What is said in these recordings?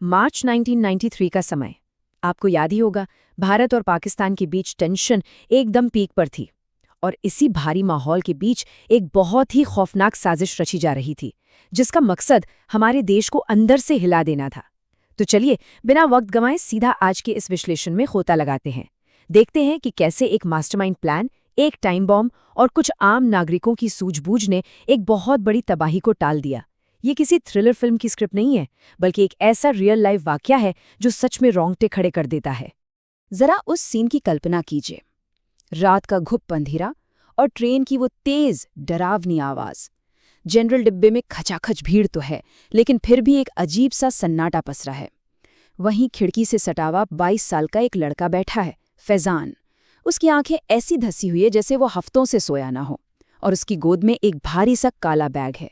मार्च 1993 का समय। आपको याद ही होगा, भारत और पाकिस्तान के बीच टेंशन एकदम पीक पर थी। और इसी भारी माहौल के बीच एक बहुत ही खौफनाक साजिश रची जा रही थी, जिसका मकसद हमारे देश को अंदर से हिला देना था। तो चलिए, बिना वक्त गंवाए सीधा आज के इस विश्लेषण में खोता लगाते हैं। देखते हैं कि कैसे एक मास्टरमाइंड प्लान, एक टाइम बॉम्ब और कुछ आम नागरिकों की सूझबूझ ने एक बहुत बड़ी तबाही को टाल दिया। ये किसी थ्रिलर फिल्म की स्क्रिप्ट नहीं है, बल्कि एक ऐसा रियल लाइफ वाकया है जो सच में रोंगटे खड़े कर देता है। जरा उस सीन की कल्पना कीजिए। रात का घुप अंधेरा और ट्रेन की वो तेज डरावनी आवाज। जनरल डिब्बे में खचाखच भीड़ तो है, लेकिन फिर भी एक अजीब सा सन्नाटा पसरा है। वहीं खिड़की से सटा हुआ 22 साल का एक लड़का बैठा है, फैजान। उसकी आंखें ऐसी धसी हुई है जैसे वो हफ्तों से सोया ना हो, और उसकी गोद में एक भारी सा काला बैग है।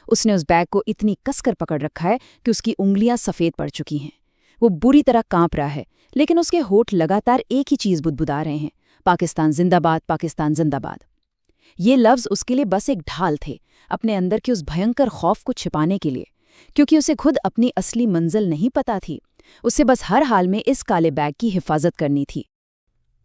उसने उस बैग को इतनी कसकर पकड़ रखा है कि उसकी उंगलियां सफेद पड़ चुकी हैं। वो बुरी तरह कांप रहा है, लेकिन उसके होठ लगातार एक ही चीज बुदबुदा रहे हैं, पाकिस्तान जिंदाबाद, पाकिस्तान जिंदाबाद। ये लफ्ज उसके लिए बस एक ढाल थे, अपने अंदर के उस भयंकर खौफ को छिपाने के लिए, क्योंकि उसे खुद अपनी असली मंजिल नहीं पता थी। उसे बस हर हाल में इस काले बैग की हिफाजत करनी थी।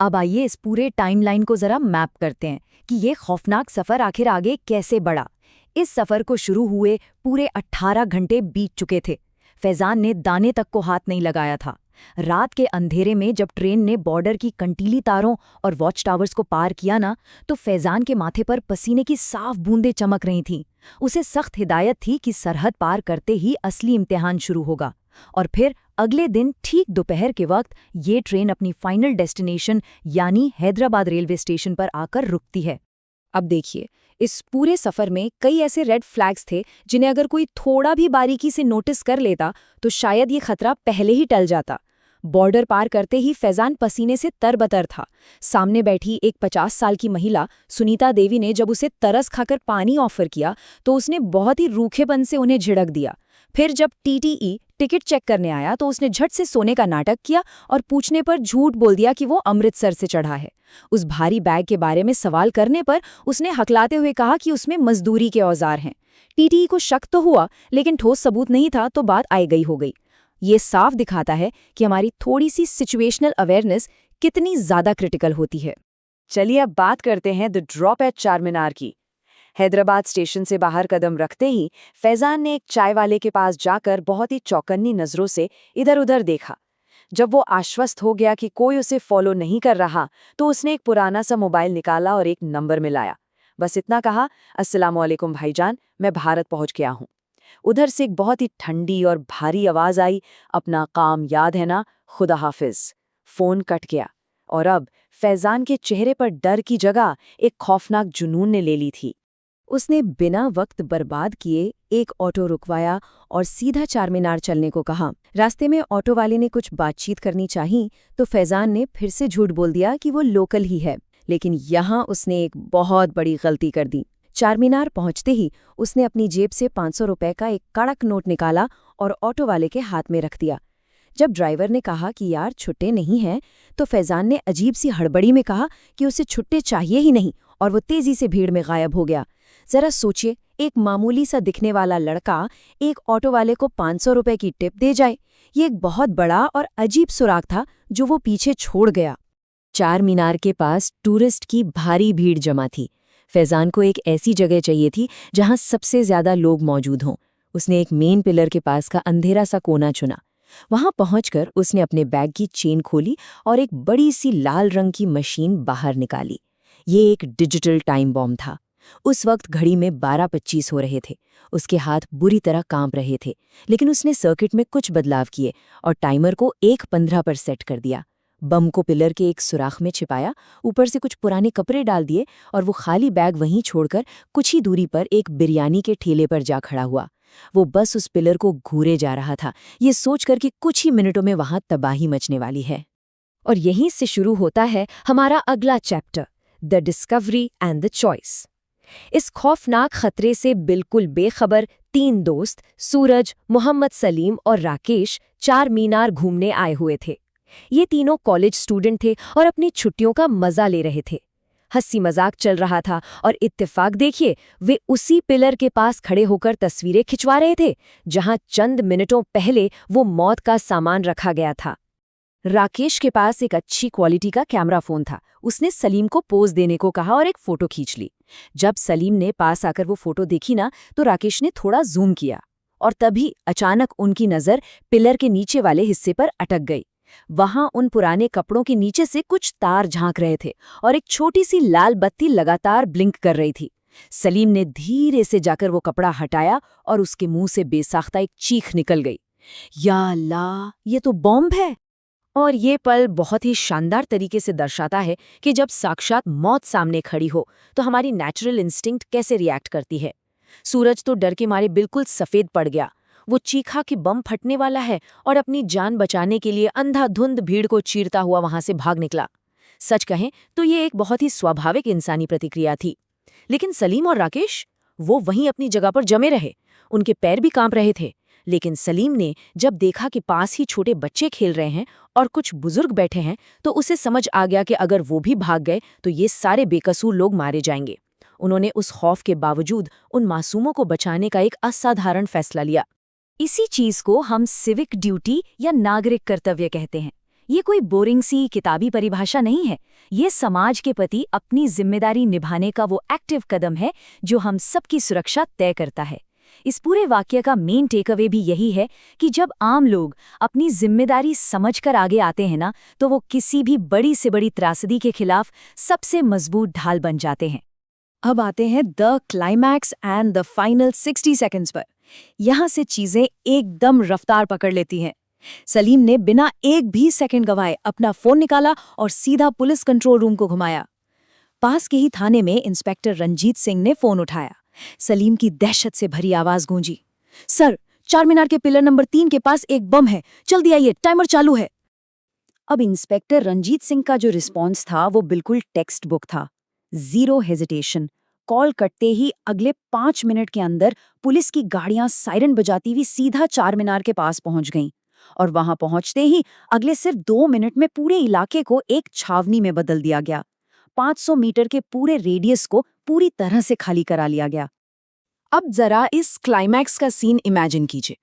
अब आइए इस पूरे टाइमलाइन को जरा मैप करते हैं कि ये खौफनाक सफर आखिर आगे कैसे बढ़ा। इस सफर को शुरू हुए पूरे 18 घंटे बीत चुके थे। फैजान ने दाने तक को हाथ नहीं लगाया था। रात के अंधेरे में जब ट्रेन ने बॉर्डर की कंटीली तारों और वॉच टावर्स को पार किया ना, तो फैजान के माथे पर पसीने की साफ बूंदें चमक रही थीं। उसे सख्त हिदायत थी कि सरहद पार करते ही असली इम्तिहान शुरू होगा। और फिर अगले दिन ठीक दोपहर के वक्त ये ट्रेन अपनी फाइनल डेस्टिनेशन यानी हैदराबाद रेलवे स्टेशन पर आकर रुकती है। अब देखिए, इस पूरे सफर में कई ऐसे रेड फ्लैग्स थे जिन्हें अगर कोई थोड़ा भी बारीकी से नोटिस कर लेता तो शायद ये खतरा पहले ही टल जाता। बॉर्डर पार करते ही फैजान पसीने से तरबतर था। सामने बैठी एक 50 साल की महिला सुनीता देवी ने जब उसे तरस खाकर पानी ऑफर किया तो उसने बहुत ही रूखेपन से उन्हें झिड़क दिया। फिर जब टीटीई टिकट चेक करने आया तो उसने झट से सोने का नाटक किया और पूछने पर झूठ बोल दिया कि वो अमृतसर से चढ़ा है। उस भारी बैग के बारे में सवाल करने पर उसने हकलाते हुए कहा कि उसमें मजदूरी के औजार हैं। टीटीई को शक तो हुआ, लेकिन ठोस सबूत नहीं था तो बात आई गई हो गई। ये साफ दिखाता है कि हमारी थोड़ी सी सिचुएशनल अवेयरनेस कितनी ज्यादा क्रिटिकल होती है। चलिए अब बात करते हैं द ड्रॉप एट चारमीनार की। हैदराबाद स्टेशन से बाहर कदम रखते ही फैजान ने एक चाय वाले के पास जाकर बहुत ही चौकन्नी नजरों से इधर उधर देखा। जब वो आश्वस्त हो गया कि कोई उसे फॉलो नहीं कर रहा, तो उसने एक पुराना सा मोबाइल निकाला और एक नंबर मिलाया। बस इतना कहा, अस्सलामुअलैकुम भाईजान, मैं भारत पहुंच गया हूं। उधर से एक बहुत ही ठंडी और भारी आवाज आई, अपना काम याद है ना, खुदा हाफिज। फोन कट गया और अब फैजान के चेहरे पर डर की जगह एक खौफनाक जुनून ने ले ली थी। उसने बिना वक्त बर्बाद किए एक ऑटो रुकवाया और सीधा चारमीनार चलने को कहा। रास्ते में ऑटो वाले ने कुछ बातचीत करनी चाही तो फैजान ने फिर से झूठ बोल दिया कि वो लोकल ही है, लेकिन यहाँ उसने एक बहुत बड़ी गलती कर दी। चारमीनार पहुंचते ही उसने अपनी जेब से 500 रुपए का एक कड़क नोट निकाला और ऑटो वाले के हाथ में रख दिया। जब ड्राइवर ने कहा कि यार छुट्टे नहीं हैं, तो फैजान ने अजीब सी हड़बड़ी में कहा कि उसे छुट्टे चाहिए ही नहीं, और वो तेजी से भीड़ में गायब हो गया। जरा सोचिए, एक मामूली सा दिखने वाला लड़का एक ऑटो वाले को 500 रुपए की टिप दे जाए। ये एक बहुत बड़ा और अजीब सुराग था जो वो पीछे छोड़ गया। चारमीनार के पास टूरिस्ट की भारी भीड़ जमा थी। फैजान को एक ऐसी जगह चाहिए थी जहां सबसे ज्यादा लोग मौजूद हों। उसने एक मेन पिलर के पास का अंधेरा सा कोना चुना। वहां पहुंचकर उसने अपने बैग की चेन खोली और एक बड़ी सी लाल रंग की मशीन बाहर निकाली। ये एक डिजिटल टाइम बॉम्ब था। उस वक्त घड़ी में 12:25 हो रहे थे। उसके हाथ बुरी तरह कांप रहे थे, लेकिन उसने सर्किट में कुछ बदलाव किए और टाइमर को 1:15 पर सेट कर दिया। बम को पिलर के एक सुराख में छिपाया, ऊपर से कुछ पुराने कपड़े डाल दिए और वो खाली बैग वहीं छोड़कर कुछ ही दूरी पर एक बिरयानी के ठेले पर जा खड़ा हुआ। वो बस उस पिलर को घूरे जा रहा था, ये सोचकर कि कुछ ही मिनटों में वहां तबाही मचने वाली है। और यहीं से शुरू होता है हमारा अगला chapter, the discovery and the choice. इस खौफनाक खतरे से बिल्कुल बेखबर 3 दोस्त सूरज, मोहम्मद सलीम और राकेश चारमीनार घूमने आए हुए थे। ये तीनों कॉलेज स्टूडेंट थे और अपनी छुट्टियों का मजा ले रहे थे। हंसी मजाक चल रहा था और इत्तेफाक देखिए, वे उसी पिलर के पास खड़े होकर तस्वीरें खिंचवा रहे थे जहां चंद मिनटों पहले वो मौत का सामान रखा गया था। राकेश के पास एक अच्छी क्वालिटी का कैमरा फोन था। उसने सलीम को पोज देने को कहा और एक फोटो खींच ली। जब सलीम ने पास आकर वो फोटो देखी ना, तो राकेश ने थोड़ा जूम किया और तभी अचानक उनकी नजर पिलर के नीचे वाले हिस्से पर अटक गई। वहां उन पुराने कपड़ों के नीचे से कुछ तार झांक रहे थे और एक छोटी सी लाल बत्ती लगातार ब्लिंक कर रही थी। सलीम ने धीरे से जाकर वो कपड़ा हटाया और उसके मुंह से बेसाख्ता एक चीख निकल गई, या अल्लाह, ये तो बॉम्ब है। और ये पल बहुत ही शानदार तरीके से दर्शाता है कि जब साक्षात मौत सामने खड़ी हो तो हमारी नेचुरल इंस्टिंक्ट कैसे रिएक्ट करती है। सूरज तो डर के मारे बिल्कुल सफेद पड़ गया। वो चीखा कि बम फटने वाला है और अपनी जान बचाने के लिए अंधाधुंध भीड़ को चीरता हुआ वहां से भाग निकला। सच कहें तो ये एक बहुत ही स्वाभाविक इंसानी प्रतिक्रिया थी। लेकिन सलीम और राकेश, वो वहीं अपनी जगह पर जमे रहे। उनके पैर भी कांप रहे थे। लेकिन सलीम ने जब देखा कि पास ही छोटे बच्चे खेल रहे हैं और कुछ बुजुर्ग बैठे हैं, तो उसे समझ आ गया कि अगर वो भी भाग गए तो ये सारे बेकसूर लोग मारे जाएंगे। उन्होंने उस खौफ के बावजूद उन मासूमों को बचाने का एक असाधारण फैसला लिया। इसी चीज को हम सिविक ड्यूटी या नागरिक कर्तव्य कहते हैं। ये कोई बोरिंग सी किताबी परिभाषा नहीं है। ये समाज के प्रति अपनी जिम्मेदारी निभाने का वो एक्टिव कदम है जो हम सबकी सुरक्षा तय करता है। इस पूरे वाक्य का मेन टेकअवे भी यही है कि जब आम लोग अपनी जिम्मेदारी समझकर आगे आते हैं ना, तो वो किसी भी बड़ी से बड़ी त्रासदी के खिलाफ सबसे मजबूत ढाल बन जाते हैं। अब आते हैं the climax and the final 60 seconds पर। यहाँ से चीजें एकदम रफ्तार पकड़ लेती हैं। सलीम ने बिना एक भी सेकंड गंवाए अपना फोन निकाला और सीधा पुलिस कंट्रोल रूम को घुमाया। पास के ही थाने में इंस्पेक्टर रंजीत सिंह ने फोन उठाया। सलीम की दहशत से भरी आवाज गूंजी, सर, चार मीनार के पिलर नंबर 3 के पास एक बम है, जल्दी आइए, टाइमर चालू है। अब इंस्पेक्टर रंजीत सिंह का जो रिस्पॉन्स था वो बिल्कुल टेक्स्ट बुक था। Zero hesitation. कॉल कटते ही अगले 5 मिनट के अंदर पुलिस की गाड़ियां सायरन बजाती हुई सीधा चार मीनार के पास पहुंच गईं और वहां पहुंचते ही अगले सिर्फ 2 मिनट में पूरे इलाके को एक छावनी में बदल दिया गया। 500 मीटर के पूरे रेडियस को पूरी तरह से खाली करा लिया गया। अब जरा इस क्लाइमैक्स का सीन इमेजिन कीजिए।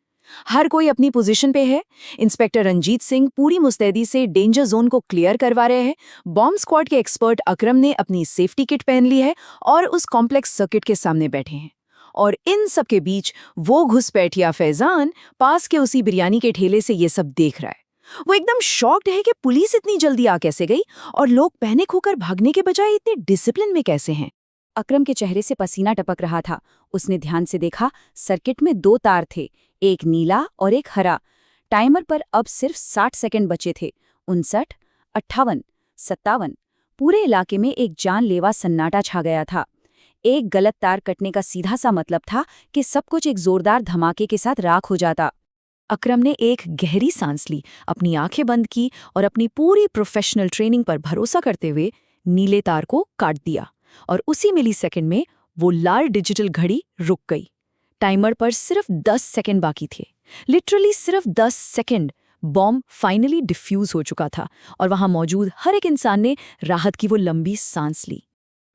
हर कोई अपनी पोजीशन पे है। इंस्पेक्टर रंजीत सिंह पूरी मुस्तैदी से डेंजर जोन को क्लियर करवा रहे हैं। बॉम्ब स्क्वाड के एक्सपर्ट अकरम ने अपनी सेफ्टी किट पहन ली है और उस कॉम्प्लेक्स सर्किट के सामने बैठे हैं। और इन सब के बीच वो घुसपैठिया फैजान पास के उसी बिरयानी के ठेले से ये सब देख रहा है। वो एकदम शॉक्ड है कि पुलिस इतनी जल्दी आ कैसे गई और लोग पैनिक होकर भागने के बजाय इतने डिसिप्लिन में कैसे हैं। अकरम के चेहरे से पसीना टपक रहा था। उसने ध्यान से देखा, सर्किट में 2 तार थे, एक नीला और एक हरा। टाइमर पर अब सिर्फ 60 सेकंड बचे थे। 59, 58, 57। पूरे इलाके में एक जानलेवा सन्नाटा छा गया था। एक गलत तार कटने का सीधा सा मतलब था कि सब कुछ एक जोरदार धमाके के साथ राख हो जाता। अकरम ने एक गहरी सांस ली, अपनी आंखें बंद की और अपनी पूरी प्रोफेशनल ट्रेनिंग पर भरोसा करते हुए नीले तार को काट दिया और उसी मिलीसेकंड में वो लाल डिजिटल घड़ी रुक गई। टाइमर पर सिर्फ 10 सेकंड बाकी थे। लिटरली सिर्फ 10 सेकंड। बॉम्ब फाइनली डिफ्यूज हो चुका था और वहां मौजूद हर एक इंसान ने राहत की वो लंबी सांस ली।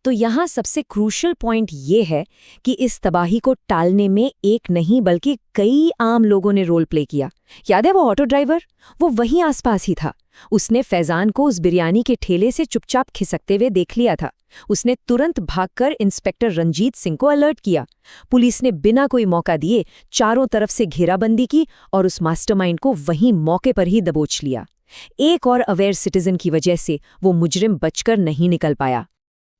तो यहाँ सबसे क्रूशियल पॉइंट ये है कि इस तबाही को टालने में एक नहीं बल्कि कई आम लोगों ने रोल प्ले किया। याद है वो ऑटो ड्राइवर? वो वहीं आसपास ही था। उसने फैजान को उस बिरयानी के ठेले से चुपचाप खिसकते हुए देख लिया था। उसने तुरंत भागकर इंस्पेक्टर रंजीत सिंह को अलर्ट किया। पुलिस ने बिना कोई मौका दिए चारों तरफ से घेराबंदी की और उस मास्टरमाइंड को वहीं मौके पर ही दबोच लिया। एक और अवेयर सिटीजन की वजह से वो मुजरिम बचकर नहीं निकल पाया।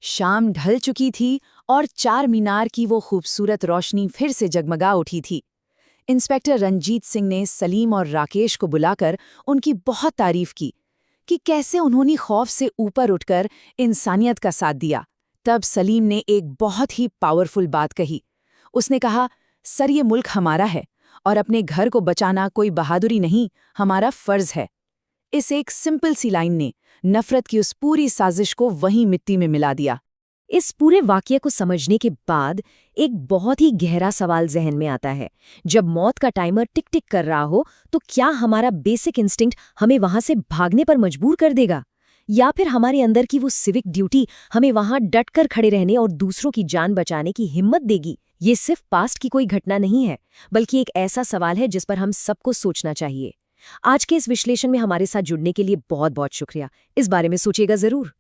शाम ढल चुकी थी और चार मीनार की वो खूबसूरत रोशनी फिर से जगमगा उठी थी। इंस्पेक्टर रंजीत सिंह ने सलीम और राकेश को बुलाकर उनकी बहुत तारीफ की कि कैसे उन्होंने खौफ से ऊपर उठकर इंसानियत का साथ दिया। तब सलीम ने एक बहुत ही पावरफुल बात कही। उसने कहा, सर, ये मुल्क हमारा है और अपने घर को बचाना कोई बहादुरी नहीं, हमारा फर्ज है। इस एक सिंपल सी लाइन ने नफरत की उस पूरी साजिश को वहीं मिट्टी में मिला दिया। इस पूरे वाकये को समझने के बाद एक बहुत ही गहरा सवाल जहन में आता है। जब मौत का टाइमर टिक टिक कर रहा हो तो क्या हमारा बेसिक इंस्टिंक्ट हमें वहां से भागने पर मजबूर कर देगा, या फिर हमारे अंदर की वो सिविक ड्यूटी हमें वहां डटकर खड़े रहने और दूसरों की जान बचाने की हिम्मत देगी? ये सिर्फ पास्ट की कोई घटना नहीं है, बल्कि एक ऐसा सवाल है जिस पर हम सबको सोचना चाहिए। आज के इस विश्लेषण में हमारे साथ जुड़ने के लिए बहुत बहुत शुक्रिया। इस बारे में सोचिएगा जरूर।